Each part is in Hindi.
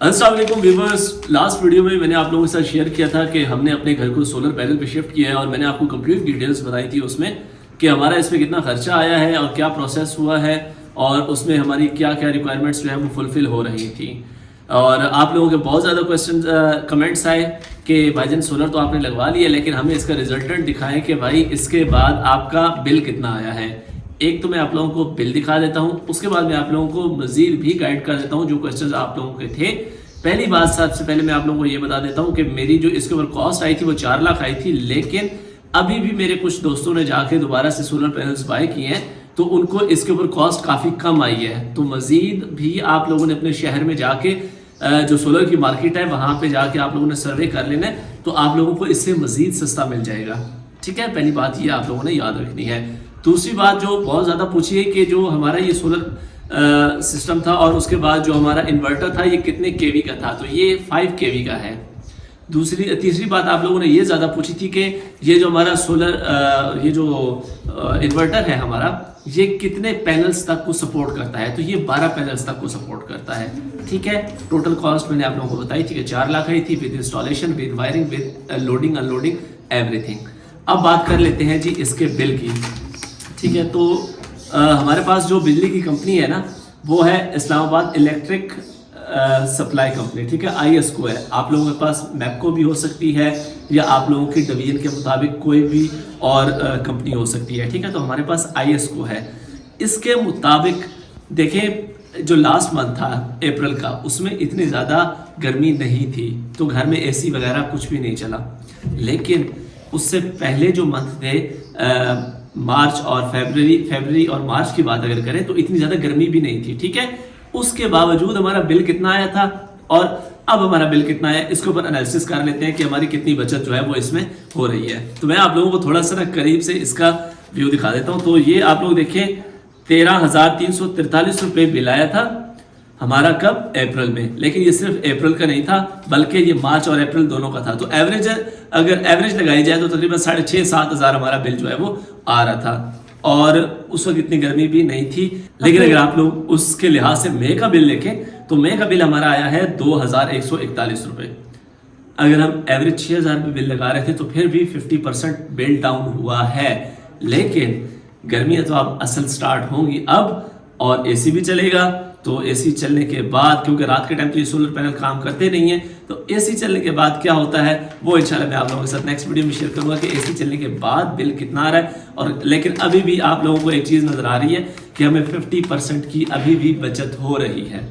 अस्सलाम वालेकुम व्यूअर्स। लास्ट वीडियो में मैंने आप लोगों के साथ शेयर किया था कि हमने अपने घर को सोलर पैनल पे शिफ्ट किया है और मैंने आपको कंप्लीट डिटेल्स बताई थी उसमें कि हमारा इसमें कितना खर्चा आया है और क्या प्रोसेस हुआ है और उसमें हमारी क्या क्या रिक्वायरमेंट्स जो है वो फुलफिल हो रही थी। और आप लोगों के बहुत ज़्यादा क्वेश्चन कमेंट्स आए कि भाईजान सोलर तो आपने लगवा लिया लेकिन हमें इसका रिजल्टेंट दिखाएं कि भाई इसके बाद आपका बिल कितना आया है। एक तो मैं आप लोगों को बिल दिखा देता हूं, उसके बाद मैं आप लोगों को मजीद भी गाइड कर देता हूं जो क्वेश्चंस आप लोगों के थे। पहली बात सबसे पहले मैं आप लोगों को ये बता देता हूं कि मेरी जो इसके ऊपर कॉस्ट आई थी वो 4 लाख आई थी, लेकिन अभी भी मेरे कुछ दोस्तों ने जाके दोबारा से सोलर पैनल्स बाय किए हैं तो उनको इसके ऊपर कॉस्ट काफ़ी कम आई है। तो मजीद भी आप लोगों ने अपने शहर में जाके जो सोलर की मार्केट है वहां पे जाके आप लोगों ने सर्वे कर लेना है तो आप लोगों को इससे मजीद सस्ता मिल जाएगा। ठीक है, पहली बात ये आप लोगों ने याद रखनी है। दूसरी बात जो बहुत ज़्यादा पूछी है कि जो हमारा ये सोलर सिस्टम था और उसके बाद जो हमारा इन्वर्टर था ये कितने केवी का था, तो ये 5 केवी का है। तीसरी बात आप लोगों ने ये ज़्यादा पूछी थी कि ये जो हमारा सोलर ये जो इन्वर्टर है हमारा ये कितने पैनल्स तक को सपोर्ट करता है, तो ये 12 पैनल्स तक को सपोर्ट करता है। ठीक है, टोटल कॉस्ट मैंने आप लोगों को बताई थी कि 4 लाख आई थी with installation, with wiring, with loading unloading everything. अब बात कर लेते हैं जी इसके बिल की। ठीक है, तो हमारे पास जो बिजली की कंपनी है ना वो है इस्लामाबाद इलेक्ट्रिक सप्लाई कंपनी। ठीक है, ISCO है। आप लोगों के पास मैपको भी हो सकती है या आप लोगों की डिवीजन के मुताबिक कोई भी और कंपनी हो सकती है। ठीक है, तो हमारे पास ISCO है। इसके मुताबिक देखें जो लास्ट मंथ था अप्रैल का उसमें इतनी ज़्यादा गर्मी नहीं थी तो घर में AC वगैरह कुछ भी नहीं चला, लेकिन उससे पहले जो मंथ थे मार्च और फरवरी और मार्च की बात अगर करें तो इतनी ज़्यादा गर्मी भी नहीं थी। ठीक है, उसके बावजूद हमारा बिल कितना आया था और अब हमारा बिल कितना आया इसके ऊपर एनालिसिस कर लेते हैं कि हमारी कितनी बचत जो है वो इसमें हो रही है। तो मैं आप लोगों को थोड़ा सा ना करीब से इसका व्यू दिखा देता हूँ। तो ये आप लोग देखें 13,343 रुपये बिल आया था हमारा कब, अप्रैल में। लेकिन ये सिर्फ अप्रैल का नहीं था बल्कि ये मार्च और अप्रैल दोनों का था। तो एवरेज अगर एवरेज लगाई जाए तो तकरीबन 6,500-7 हज़ार हमारा बिल जो है वो आ रहा था और उस वक्त इतनी गर्मी भी नहीं थी। लेकिन अगर आप लोग उसके लिहाज से मई का बिल देखें तो मई का बिल हमारा आया है 2,141 रुपये। अगर हम एवरेज 6,000 रुपये बिल लगा रहे थे तो फिर भी 50% बिल डाउन हुआ है। लेकिन गर्मियाँ तो अब असल स्टार्ट होंगी अब और AC भी चलेगा। तो AC चलने के बाद, क्योंकि रात के टाइम तो ये सोलर पैनल काम करते नहीं है, तो AC चलने के बाद क्या होता है वो इंशाल्लाह मैं आप लोगों के साथ नेक्स्ट वीडियो में शेयर करूंगा कि AC चलने के बाद बिल कितना आ रहा है। और लेकिन अभी भी आप लोगों को एक चीज़ नज़र आ रही है कि हमें 50% की अभी भी बचत हो रही है।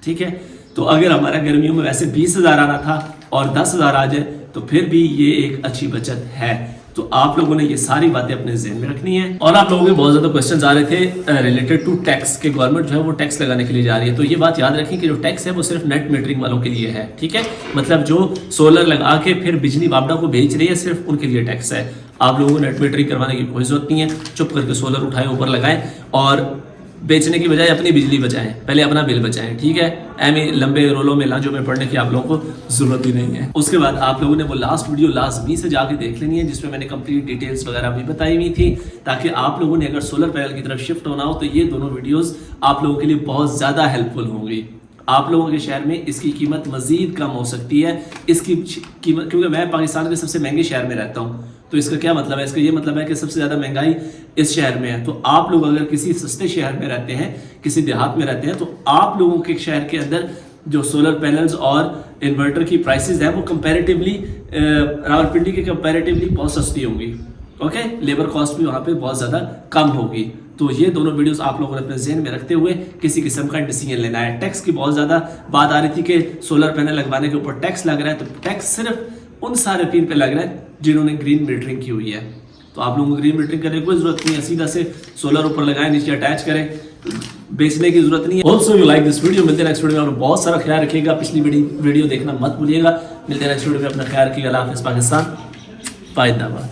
ठीक है, तो अगर हमारा गर्मियों में वैसे 20,000 आना था और 10,000 आ जाए तो फिर भी ये एक अच्छी बचत है। तो आप लोगों ने ये सारी बातें अपने ज़हन में रखनी है। और आप लोगों के बहुत ज़्यादा क्वेश्चंस आ रहे थे रिलेटेड टू टैक्स के गवर्नमेंट जो है वो टैक्स लगाने के लिए जा रही है। तो ये बात याद रखें कि जो टैक्स है वो सिर्फ नेट मीटरिंग वालों के लिए है। ठीक है, मतलब जो सोलर लगा के फिर बिजली बापडा को बेच रही है सिर्फ उनके लिए टैक्स है। आप लोगों को नेट मीटरिंग करवाने की कोई जरूरत नहीं है। चुप करके सोलर उठाए ऊपर लगाएं और बेचने की बजाय अपनी बिजली बचाएं, पहले अपना बिल बचाएं। ठीक है, एम लंबे रोलों में लांचों में पढ़ने की आप लोगों को जरूरत ही नहीं है। उसके बाद आप लोगों ने वो लास्ट वीडियो लाजमी से जाके देख लेनी है जिसमें मैंने कंप्लीट डिटेल्स वगैरह भी बताई हुई थी, ताकि आप लोगों ने अगर सोलर पैनल की तरफ शिफ्ट होना हो तो ये दोनों वीडियोस आप लोगों के लिए बहुत ज़्यादा हेल्पफुल होंगी। आप लोगों के शहर में इसकी कीमत मजीद कम हो सकती है। इसकी कीमत, क्योंकि मैं पाकिस्तान के सबसे महंगे शहर में रहता हूँ, तो इसका क्या मतलब है, इसका ये मतलब है कि सबसे ज़्यादा महंगाई इस शहर में है। तो आप लोग अगर किसी सस्ते शहर में रहते हैं, किसी देहात में रहते हैं, तो आप लोगों के शहर के अंदर जो सोलर पैनल्स और इन्वर्टर की प्राइसेस हैं वो कंपैरेटिवली रावलपिंडी के कंपैरेटिवली बहुत सस्ती होंगी। ओके, लेबर कॉस्ट भी वहाँ पे बहुत ज़्यादा कम होगी। तो ये दोनों वीडियोस आप लोगों ने अपने जहन में रखते हुए किसी किस्म का डिसीजन लेना है। टैक्स की बहुत ज़्यादा बात आ रही थी कि सोलर पैनल लगवाने के ऊपर टैक्स लग रहा है, तो टैक्स सिर्फ उन सारे पीन पे लग रहा है जिन्होंने ग्रीन मीटरिंग की हुई है। तो आप लोगों को ग्रीन मीटरिंग करने की कोई जरूरत नहीं है, सीधा से सोलर ऊपर लगाएं, नीचे अटैच करें, बेचने की जरूरत नहीं है। Also you like this video. मिलते हैं नेक्स्ट वीडियो में, बहुत सारा ख्याल रखिएगा, पिछली वीडियो देखना मत भूलिएगा। मिलते हैं नेक्स्ट वीडियो में, अपना ख्याल रखिएगा। अल्लाह हाफ़िज़। पाकिस्तान जिंदाबाद।